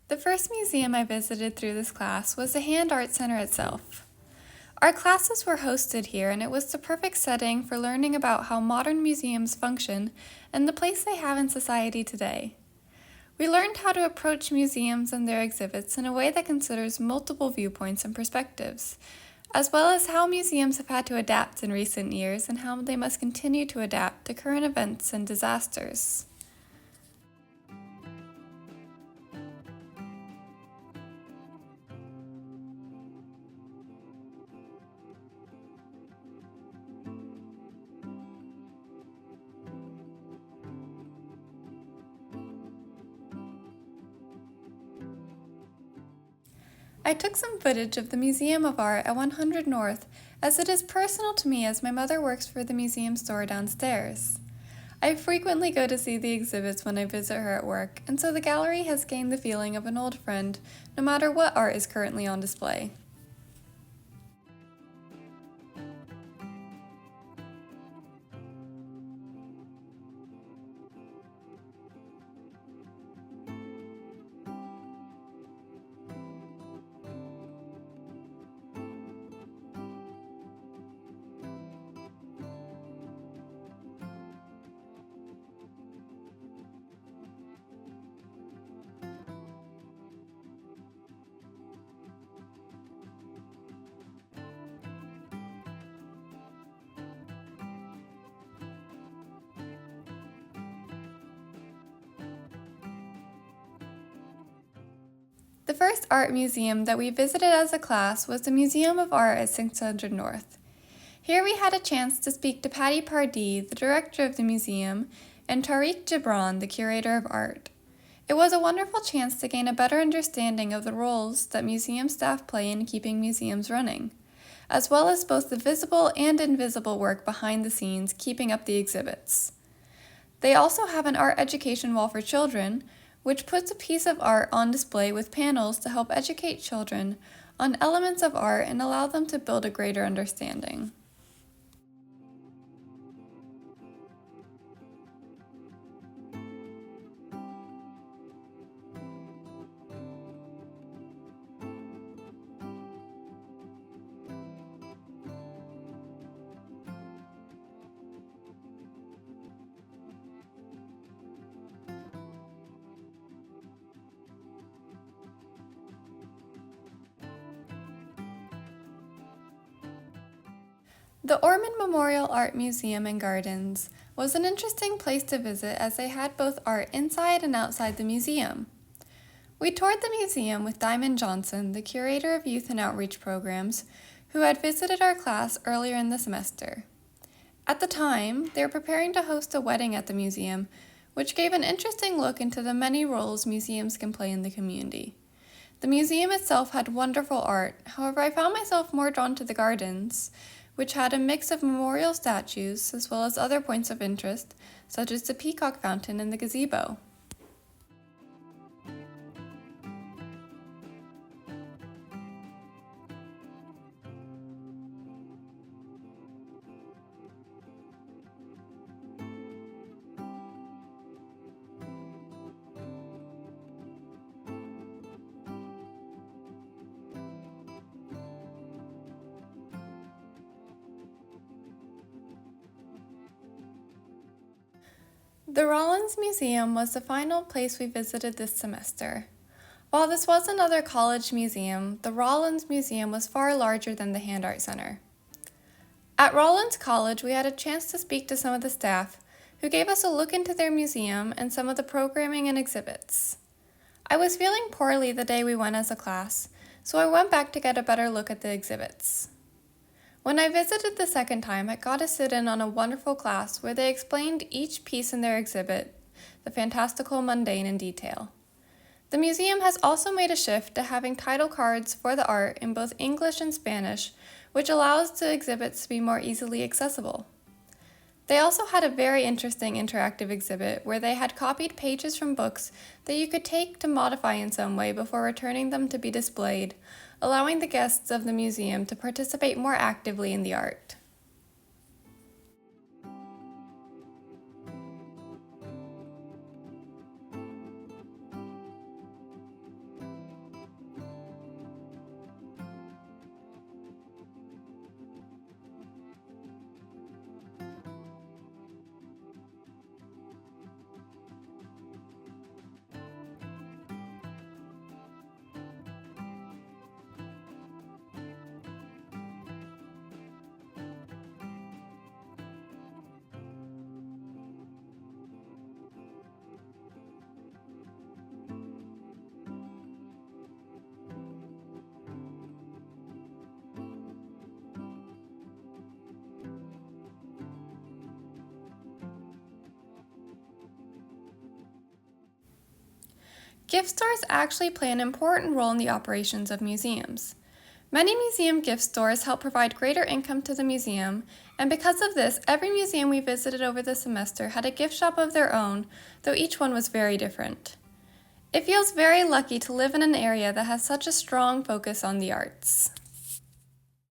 The first museum I visited through this class was the Hand Art Center itself. Our classes were hosted here, and it was the perfect setting for learning about how modern museums function and the place they have in society today. We learned how to approach museums and their exhibits in a way that considers multiple viewpoints and perspectives, as well as how museums have had to adapt in recent years and how they must continue to adapt to current events and disasters. I took some footage of the Museum of Art at 100 North, as it is personal to me as my mother works for the museum store downstairs. I frequently go to see the exhibits when I visit her at work, and so the gallery has gained the feeling of an old friend, no matter what art is currently on display. The first art museum that we visited as a class was the Museum of Art at 600 North. Here we had a chance to speak to Patty Pardee, the director of the museum, and Tariq Gibran, the curator of art. It was a wonderful chance to gain a better understanding of the roles that museum staff play in keeping museums running, as well as both the visible and invisible work behind the scenes keeping up the exhibits. They also have an art education wall for children, which puts a piece of art on display with panels to help educate children on elements of art and allow them to build a greater understanding. The Ormond Memorial Art Museum and Gardens was an interesting place to visit as they had both art inside and outside the museum. We toured the museum with Diamond Johnson, the curator of youth and outreach programs, who had visited our class earlier in the semester. At the time, they were preparing to host a wedding at the museum, which gave an interesting look into the many roles museums can play in the community. The museum itself had wonderful art, however I found myself more drawn to the gardens, which had a mix of memorial statues as well as other points of interest, such as the peacock fountain and the gazebo. The Rollins Museum was the final place we visited this semester. While this was another college museum, the Rollins Museum was far larger than the Hand Art Center. At Rollins College, we had a chance to speak to some of the staff, who gave us a look into their museum and some of the programming and exhibits. I was feeling poorly the day we went as a class, so I went back to get a better look at the exhibits. When I visited the second time, I got to sit in on a wonderful class where they explained each piece in their exhibit, the fantastical mundane in detail. The museum has also made a shift to having title cards for the art in both English and Spanish, which allows the exhibits to be more easily accessible. They also had a very interesting interactive exhibit where they had copied pages from books that you could take to modify in some way before returning them to be displayed, allowing the guests of the museum to participate more actively in the art. Gift stores actually play an important role in the operations of museums. Many museum gift stores help provide greater income to the museum, and because of this, every museum we visited over the semester had a gift shop of their own, though each one was very different. It feels very lucky to live in an area that has such a strong focus on the arts.